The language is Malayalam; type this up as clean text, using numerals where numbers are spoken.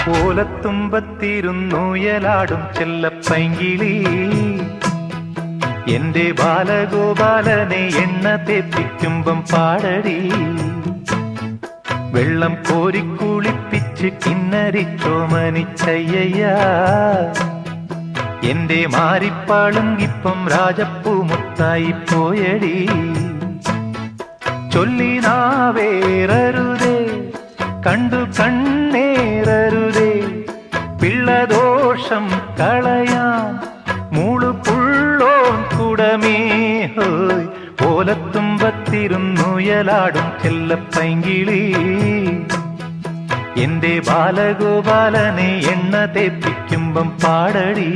ഓലത്തുമ്പത്തിരുന്നുയലാടും ചെല്ലപ്പൈങ്കിളി എന്റെ ബാലഗോപാലനെ എണ്ണ തേപ്പിക്കുമ്പം പാടടി. വെള്ളം കോരിക്കുളിപ്പിച്ച് കിന്നരിച്ചോമനിച്ചയ്യ എന്റെ മാരിപ്പാളുങ്കിപ്പം രാജപ്പൂമുത്തായി പോയടി. ചൊല്ലിനാവേറരുതേ കണ്ടു കണ്ണേറരുതേ പിള്ളദോഷം കളയാൻ മൂളുപുള്ളോൻ കുടമേ ഹോയ്. ഓലത്തുമ്പത്തിരുന്നുയലാടും ചെല്ലപ്പൈങ്കിളി എന്റെ ബാലഗോപാലനെ എണ്ണ തേപ്പിക്കുമ്പം പാടടി.